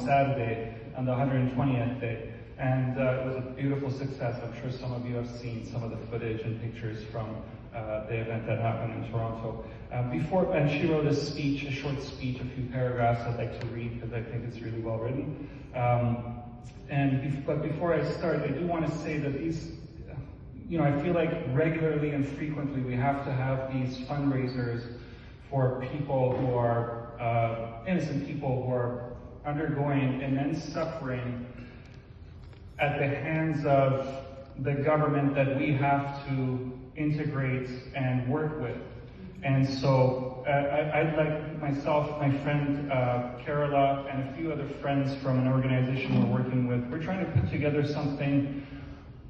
Saturday, on the 120th day. And it was a beautiful success. I'm sure some of you have seen some of the footage and pictures from the event that happened in Toronto. And she wrote a speech, a short speech, a few paragraphs I'd like to read because I think it's really well written. But before I start, I do want to say that these, I feel like regularly and frequently we have to have these fundraisers for people who are innocent people who are undergoing immense suffering at the hands of the government that we have to integrate and work with. And so I'd like myself, my friend Carola, and a few other friends from an organization we're working with, we're trying to put together something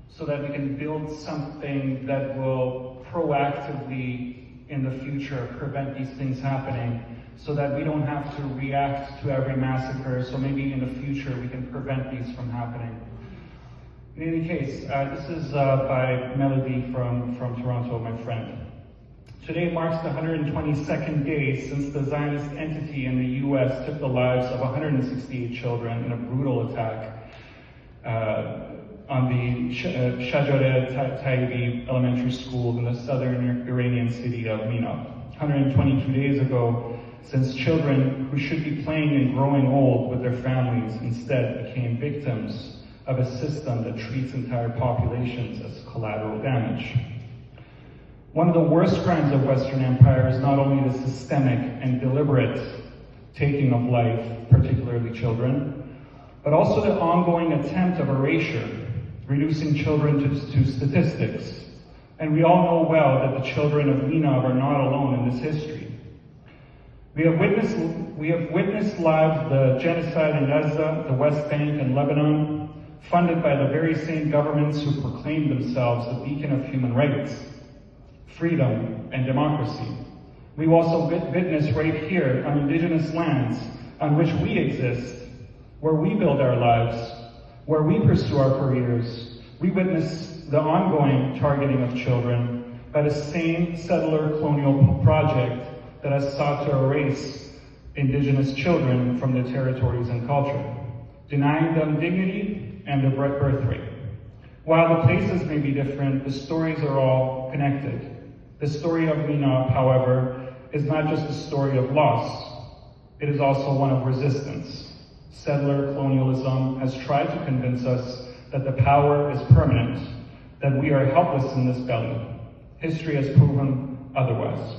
so that we can build something that will proactively in the future prevent these things happening, so that we don't have to react to every massacre, so maybe in the future we can prevent these from happening. In any case, this is by Melody from Toronto, my friend. Today marks the 122nd day since the Zionist entity in the US took the lives of 168 children in a brutal attack on the Shajareh Taibi Elementary School in the southern Iranian city of Mina. 122 days ago, since children who should be playing and growing old with their families instead became victims of a system that treats entire populations as collateral damage. One of the worst crimes of Western Empire is not only the systemic and deliberate taking of life, particularly children, but also the ongoing attempt of erasure, reducing children to statistics. And we all know well that the children of Ninab are not alone in this history. We have witnessed live the genocide in Gaza, the West Bank, and Lebanon, funded by the very same governments who proclaim themselves the beacon of human rights, freedom, and democracy. We've also witnessed right here on indigenous lands on which we exist, where we build our lives, where we pursue our careers. We witness the ongoing targeting of children by the same settler colonial project that has sought to erase indigenous children from their territories and culture, denying them dignity and their birthright. While the places may be different, the stories are all connected. The story of Mina, however, is not just a story of loss. It is also one of resistance. Settler colonialism has tried to convince us that the power is permanent, that we are helpless in this belly. History has proven otherwise.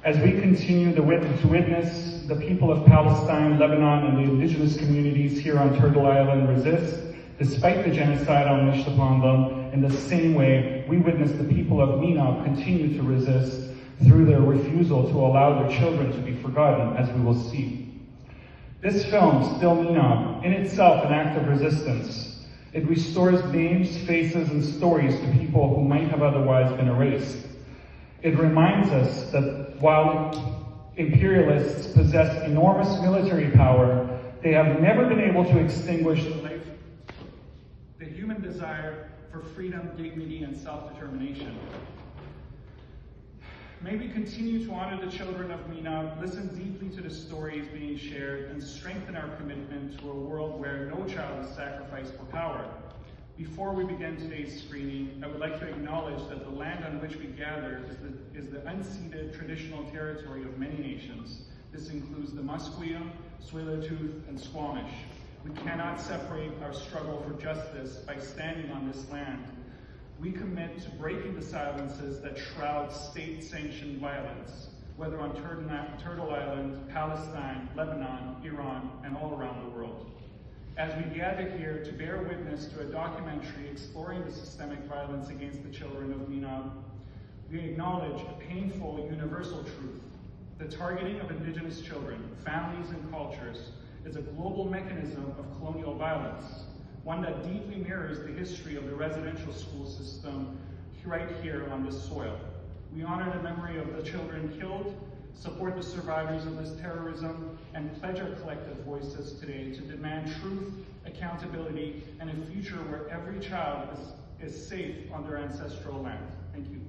As we continue to witness the people of Palestine, Lebanon, and the indigenous communities here on Turtle Island resist, despite the genocide unleashed upon them, in the same way, we witness the people of Mina continue to resist through their refusal to allow their children to be forgotten, as we will see. This film, Still Mina, in itself an act of resistance. It restores names, faces, and stories to people who might have otherwise been erased. It reminds us that while imperialists possess enormous military power, they have never been able to extinguish the human desire for freedom, dignity, and self-determination. May we continue to honor the children of Mina, listen deeply to the stories being shared, and strengthen our commitment to a world where no child is sacrificed for power. Before we begin today's screening, I would like to acknowledge that the land on which we gather is the unceded traditional territory of many nations. This includes the Musqueam, Tsleil-Waututh, and Squamish. We cannot separate our struggle for justice by standing on this land. We commit to breaking the silences that shroud state-sanctioned violence, whether on Turtle Island, Palestine, Lebanon, Iran, and all around the world. As we gather here to bear witness to a documentary exploring the systemic violence against the children of Mina, we acknowledge a painful universal truth. The targeting of indigenous children, families, and cultures is a global mechanism of colonial violence, one that deeply mirrors the history of the residential school system right here on this soil. We honor the memory of the children killed, support the survivors of this terrorism, and pledge our collective voices today to demand truth, accountability, and a future where every child is safe on their ancestral land. Thank you.